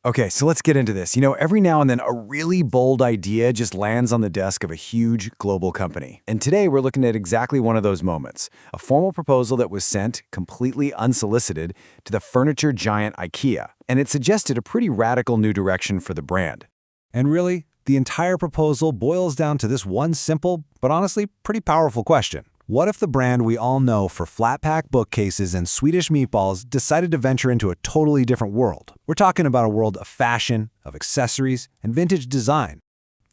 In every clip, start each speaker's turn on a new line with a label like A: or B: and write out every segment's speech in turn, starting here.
A: Okay, so let's get into this. Every now and then a really bold idea just lands on the desk of a huge global company. And today we're looking at exactly one of those moments, a formal proposal that was sent, completely unsolicited, to the furniture giant IKEA. And it suggested a pretty radical new direction for the brand.
B: And really, the entire proposal boils down to this one simple, but honestly pretty powerful question. What if the brand we all know for flat-pack bookcases and Swedish meatballs decided to venture into a totally different world? We're talking about a world of fashion, of accessories, and vintage design.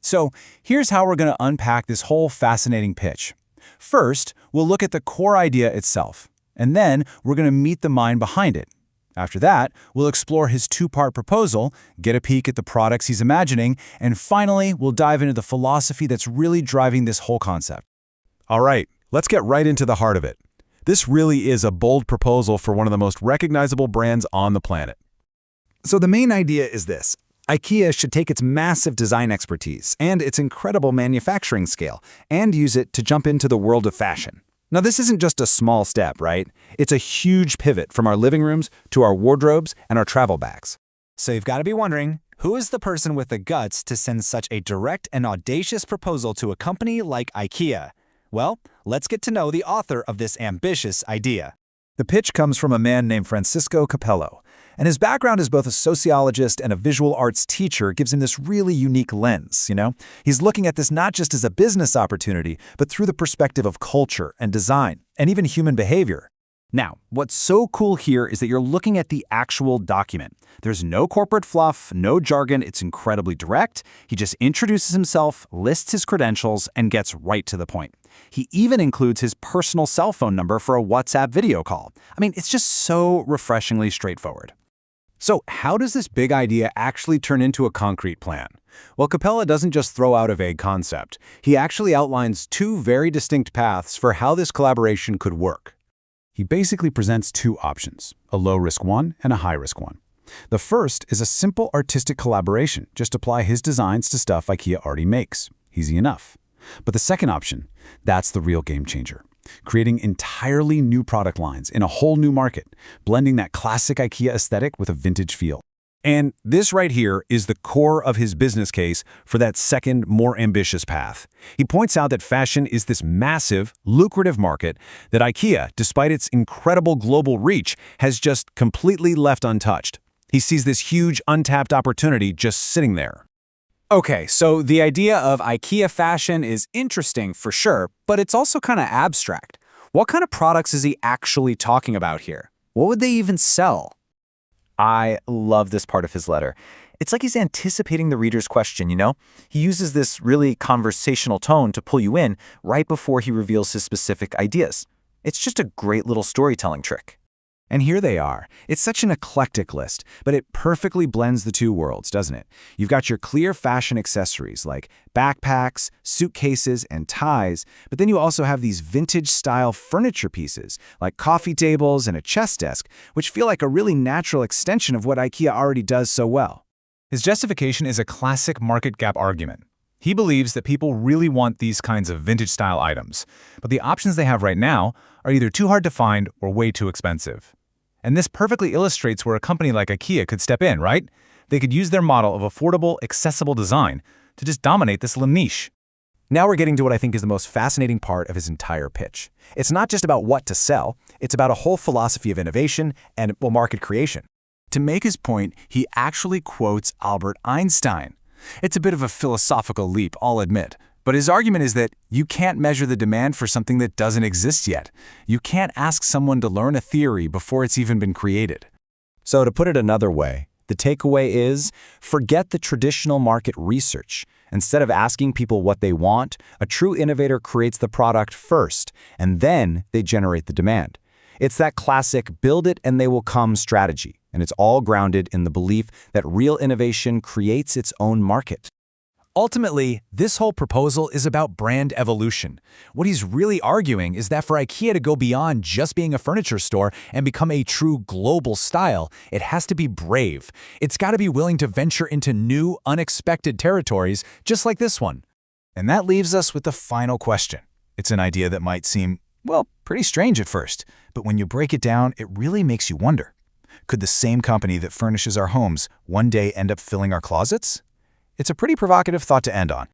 C: So here's how we're going to unpack this whole fascinating pitch. First, we'll look at the core idea itself, and then we're going to meet the mind behind it. After that, we'll explore his two-part proposal, get a peek at the products he's imagining, and finally, we'll dive into the philosophy that's really driving this whole concept.
B: All right, let's get right into the heart of it. This really is a bold proposal for one of the most recognizable brands on the planet.
A: So the main idea is this. IKEA should take its massive design expertise and its incredible manufacturing scale and use it to jump into the world of fashion. Now, this isn't just a small step, right? It's a huge pivot from our living rooms to our wardrobes and our travel bags.
C: So you've got to be wondering, who is the person with the guts to send such a direct and audacious proposal to a company like IKEA? Well, let's get to know the author of this ambitious idea.
A: The pitch comes from a man named Francisco Capello, and his background as both a sociologist and a visual arts teacher gives him this really unique lens, He's looking at this not just as a business opportunity, but through the perspective of culture and design, and even human behavior. Now, what's so cool here is that you're looking at the actual document. There's no corporate fluff, no jargon, it's incredibly direct. He just introduces himself, lists his credentials, and gets right to the point. He even includes his personal cell phone number for a WhatsApp video call. It's just so refreshingly straightforward. So how does this big idea actually turn into a concrete plan? Well, Capella doesn't just throw out a vague concept. He actually outlines two very distinct paths for how this collaboration could work. He basically presents two options, a low-risk one and a high-risk one. The first is a simple artistic collaboration. Just apply his designs to stuff IKEA already makes. Easy enough. But the second option, that's the real game changer. Creating entirely new product lines in a whole new market, blending that classic IKEA aesthetic with a vintage feel. And this right here is the core of his business case for that second, more ambitious path. He points out that fashion is this massive, lucrative market that IKEA, despite its incredible global reach, has just completely left untouched. He sees this huge, untapped opportunity just sitting there.
C: Okay, so the idea of IKEA fashion is interesting for sure, but it's also kind of abstract. What kind of products is he actually talking about here? What would they even sell?
D: I love this part of his letter. It's like he's anticipating the reader's question, He uses this really conversational tone to pull you in right before he reveals his specific ideas. It's just a great little storytelling trick.
A: And here they are. It's such an eclectic list, but it perfectly blends the two worlds, doesn't it? You've got your clear fashion accessories like backpacks, suitcases, and ties, but then you also have these vintage-style furniture pieces like coffee tables and a chest desk, which feel like a really natural extension of what IKEA already does so well.
C: His justification is a classic market gap argument. He believes that people really want these kinds of vintage-style items, but the options they have right now are either too hard to find or way too expensive. And this perfectly illustrates where a company like IKEA could step in, right? They could use their model of affordable, accessible design to just dominate this little niche.
A: Now we're getting to what I think is the most fascinating part of his entire pitch. It's not just about what to sell, it's about a whole philosophy of innovation and, market creation. To make his point, he actually quotes Albert Einstein. It's a bit of a philosophical leap, I'll admit. But his argument is that you can't measure the demand for something that doesn't exist yet. You can't ask someone to learn a theory before it's even been created. So to put it another way, the takeaway is, forget the traditional market research. Instead of asking people what they want, a true innovator creates the product first, and then they generate the demand. It's that classic build it and they will come strategy, and it's all grounded in the belief that real innovation creates its own market. Ultimately, this whole proposal is about brand evolution. What he's really arguing is that for IKEA to go beyond just being a furniture store and become a true global style, it has to be brave. It's got to be willing to venture into new, unexpected territories, just like this one. And that leaves us with the final question. It's an idea that might seem, pretty strange at first, but when you break it down, it really makes you wonder. Could the same company that furnishes our homes one day end up filling our closets? It's a pretty provocative thought to end on.